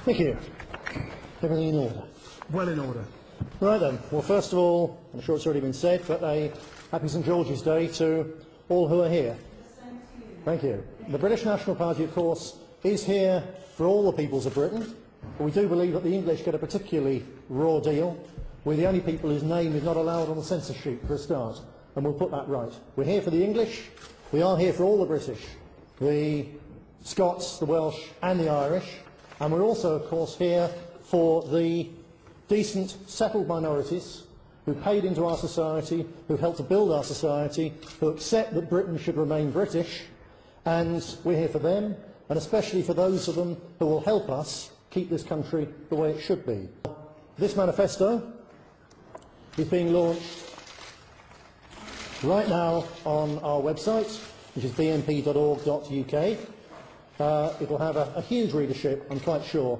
Thank you. Everything in order? Well in order. Right then. Well, first of all, I'm sure it's already been said, but a happy St George's Day to all who are here. Thank you. The British National Party, of course, is here for all the peoples of Britain, but we do believe that the English get a particularly raw deal. We're the only people whose name is not allowed on the census sheet for a start, and we'll put that right. We're here for the English, we are here for all the British, the Scots, the Welsh and the Irish, and we're also, of course, here for the decent, settled minorities who paid into our society, who helped to build our society, who accept that Britain should remain British, and we're here for them, and especially for those of them who will help us keep this country the way it should be. This manifesto is being launched right now on our website, which is bnp.org.uk. It will have a huge readership, I'm quite sure.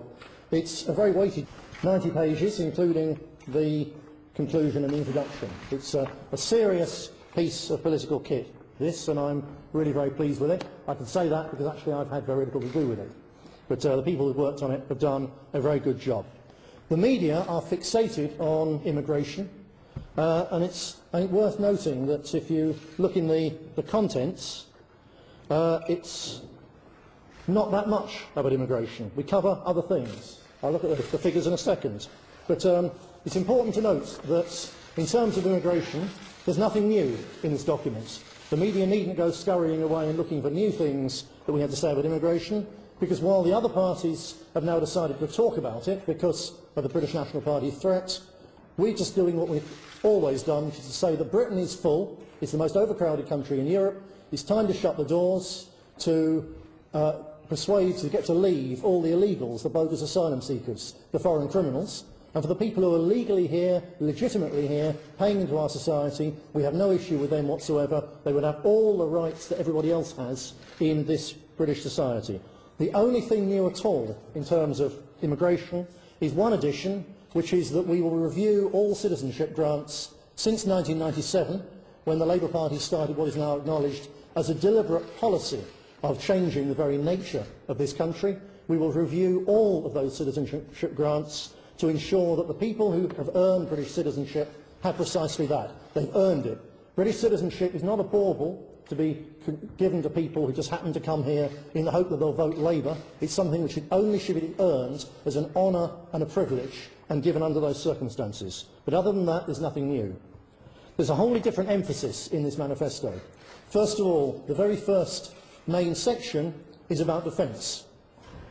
It's a very weighty 90 pages, including the conclusion and the introduction. It's a serious piece of political kit, this, and I'm really very pleased with it. I can say that because actually I've had very little to do with it. But the people who've worked on it have done a very good job. The media are fixated on immigration, and it's worth noting that if you look in the contents, it's not that much about immigration. We cover other things. I'll look at the figures in a second. But it's important to note that in terms of immigration, there's nothing new in this document. The media needn't go scurrying away and looking for new things that we have to say about immigration, because while the other parties have now decided to talk about it because of the British National Party threat, we're just doing what we've always done, which is to say that Britain is full, it's the most overcrowded country in Europe, it's time to shut the doors, to persuade to get to leave all the illegals, the bogus asylum seekers, the foreign criminals, and for the people who are legally here, legitimately here, paying into our society, we have no issue with them whatsoever. They would have all the rights that everybody else has in this British society. The only thing new at all in terms of immigration is one addition, which is that we will review all citizenship grants since 1997, when the Labour Party started what is now acknowledged as a deliberate policy of changing the very nature of this country. We will review all of those citizenship grants to ensure that the people who have earned British citizenship have precisely that. They've earned it. British citizenship is not a bauble to be given to people who just happen to come here in the hope that they'll vote Labour. It's something which only should be earned as an honour and a privilege and given under those circumstances. But other than that, there's nothing new. There's a wholly different emphasis in this manifesto. First of all, the very first main section is about defence.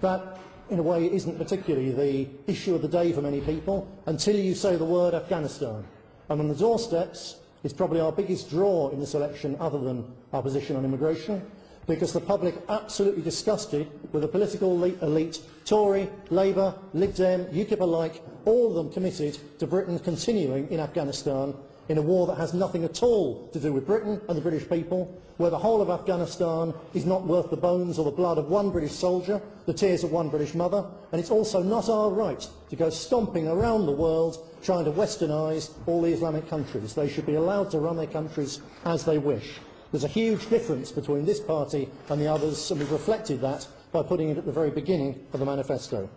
That, in a way, isn't particularly the issue of the day for many people until you say the word Afghanistan. And on the doorsteps is probably our biggest draw in this election, other than our position on immigration, because the public are absolutely disgusted with the political elite, Tory, Labour, Lib Dem, UKIP alike, all of them committed to Britain continuing in Afghanistan in a war that has nothing at all to do with Britain and the British people, where the whole of Afghanistan is not worth the bones or the blood of one British soldier, the tears of one British mother, and it's also not our right to go stomping around the world trying to westernise all the Islamic countries. They should be allowed to run their countries as they wish. There's a huge difference between this party and the others, and we've reflected that by putting it at the very beginning of the manifesto.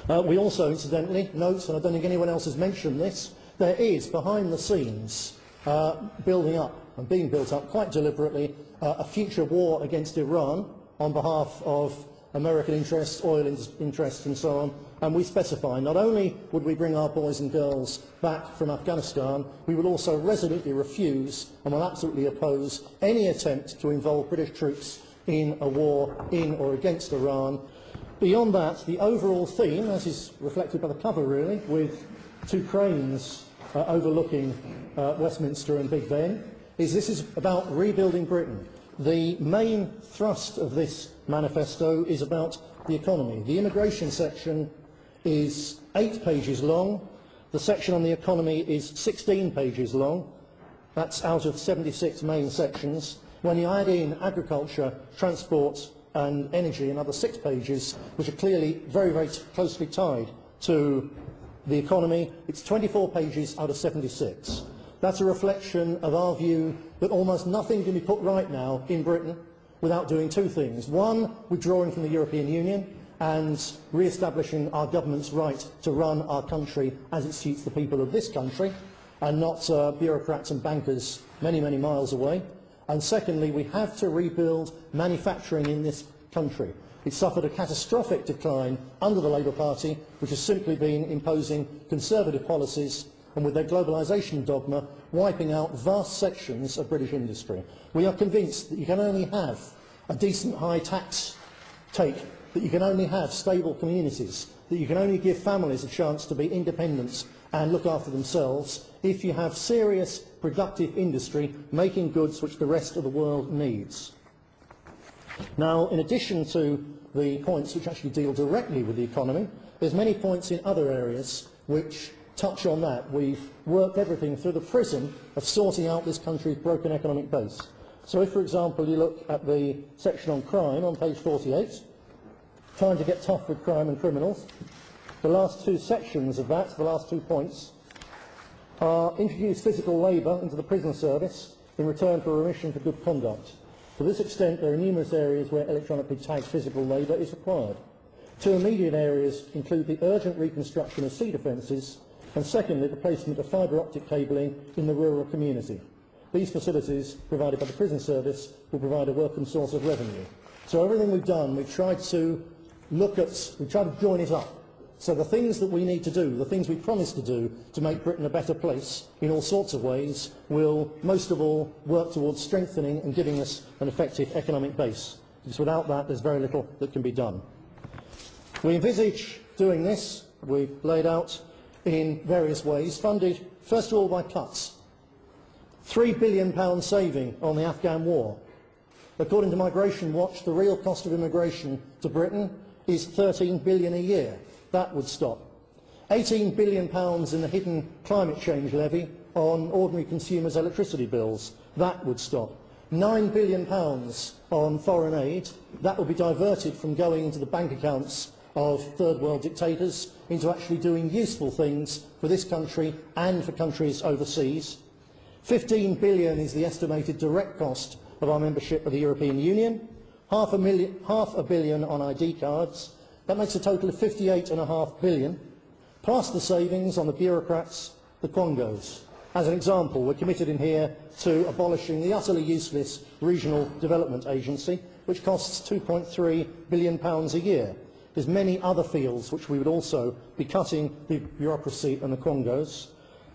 We also, incidentally, note, and I don't think anyone else has mentioned this, there is, behind the scenes, building up and being built up quite deliberately a future war against Iran on behalf of American interests, oil interests and so on, and we specify not only would we bring our boys and girls back from Afghanistan, we will also resolutely refuse and will absolutely oppose any attempt to involve British troops in a war in or against Iran. Beyond that, the overall theme, as is reflected by the cover really, with two cranes overlooking Westminster and Big Ben, is this is about rebuilding Britain. The main thrust of this manifesto is about the economy. The immigration section is 8 pages long. The section on the economy is 16 pages long. That's out of 76 main sections. When you add in agriculture, transport and energy, another 6 pages, which are clearly very, very closely tied to the economy, it's 24 pages out of 76. That's a reflection of our view that almost nothing can be put right now in Britain without doing two things. One, withdrawing from the European Union and re-establishing our government's right to run our country as it suits the people of this country and not bureaucrats and bankers many, many miles away. And secondly, we have to rebuild manufacturing in this country. It suffered a catastrophic decline under the Labour Party, which has simply been imposing conservative policies and, with their globalisation dogma, wiping out vast sections of British industry. We are convinced that you can only have a decent high tax take, that you can only have stable communities, that you can only give families a chance to be independent and look after themselves if you have serious productive industry making goods which the rest of the world needs. Now, in addition to the points which actually deal directly with the economy, there's many points in other areas which touch on that. We've worked everything through the prism of sorting out this country's broken economic base. So if, for example, you look at the section on crime on page 48, trying to get tough with crime and criminals, the last two sections of that, the last 2 points, are introduce physical labour into the prison service in return for remission for good conduct. To this extent, there are numerous areas where electronically tagged physical labour is required. Two immediate areas include the urgent reconstruction of sea defences and, secondly, the placement of fibre optic cabling in the rural community. These facilities, provided by the prison service, will provide a welcome source of revenue. So everything we've done, we've tried to join it up. So the things that we need to do, the things we promise to do to make Britain a better place in all sorts of ways, will most of all work towards strengthening and giving us an effective economic base. Because without that, there's very little that can be done. We envisage doing this, we've laid out in various ways, funded first of all by cuts. £3 billion saving on the Afghan war. According to Migration Watch, the real cost of immigration to Britain is £13 billion a year. That would stop. £18 billion in the hidden climate change levy on ordinary consumers' electricity bills. That would stop. £9 billion on foreign aid. That will be diverted from going into the bank accounts of third world dictators into actually doing useful things for this country and for countries overseas. £15 billion is the estimated direct cost of our membership of the European Union. Half a billion on ID cards. That makes a total of £58.5 billion, plus the savings on the bureaucrats, the quongos. As an example, we're committed in here to abolishing the utterly useless Regional Development Agency, which costs £2.3 billion a year. There's many other fields which we would also be cutting the bureaucracy and the quongos.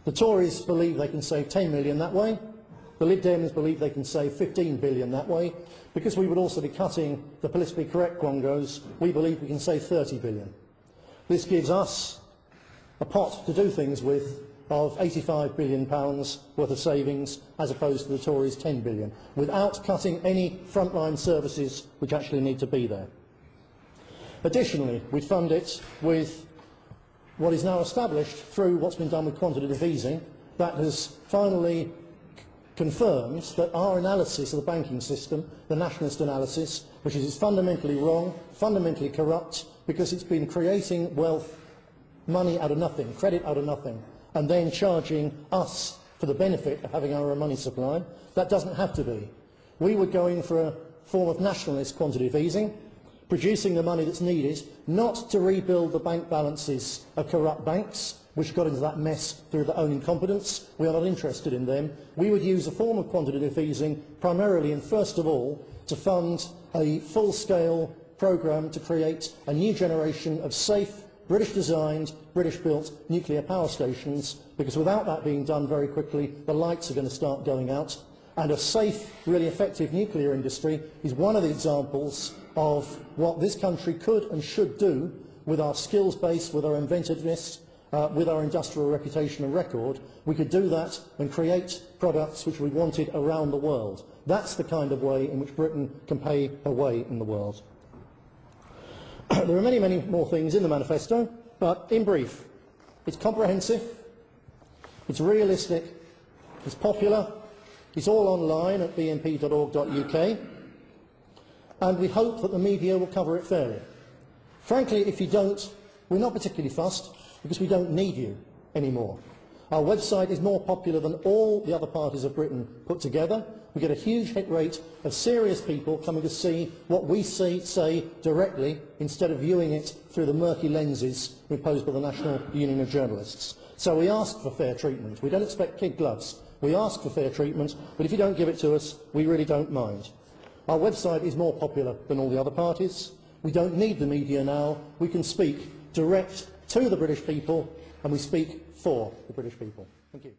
The Tories believe they can save £10 million that way. The Lib Dems believe they can save £15 billion that way. Because we would also be cutting the politically correct quongos, we believe we can save £30 billion. This gives us a pot to do things with of £85 billion worth of savings, as opposed to the Tories' £10 billion, without cutting any frontline services which actually need to be there. Additionally, we fund it with what is now established through what's been done with quantitative easing. That has finally confirms that our analysis of the banking system, the nationalist analysis, which is fundamentally wrong, fundamentally corrupt, because it's been creating wealth, money out of nothing, credit out of nothing, and then charging us for the benefit of having our own money supply. That doesn't have to be. We were going for a form of nationalist quantitative easing, producing the money that's needed, not to rebuild the bank balances of corrupt banks, which got into that mess through their own incompetence. We are not interested in them. We would use a form of quantitative easing primarily and first of all to fund a full-scale programme to create a new generation of safe, British-designed, British-built nuclear power stations, because without that being done very quickly, the lights are going to start going out. And a safe, really effective nuclear industry is one of the examples of what this country could and should do with our skills base, with our inventiveness, with our industrial reputation and record. We could do that and create products which we wanted around the world. That's the kind of way in which Britain can pay her way in the world. There are many, many more things in the manifesto, but in brief, it's comprehensive, it's realistic, it's popular, it's all online at bnp.org.uk, and we hope that the media will cover it fairly. Frankly, if you don't, we're not particularly fussed, because we don't need you anymore. Our website is more popular than all the other parties of Britain put together. We get a huge hit rate of serious people coming to see what we say directly instead of viewing it through the murky lenses imposed by the National Union of Journalists. So we ask for fair treatment. We don't expect kid gloves. We ask for fair treatment, but if you don't give it to us, we really don't mind. Our website is more popular than all the other parties. We don't need the media now. We can speak direct to the British people, and we speak for the British people. Thank you.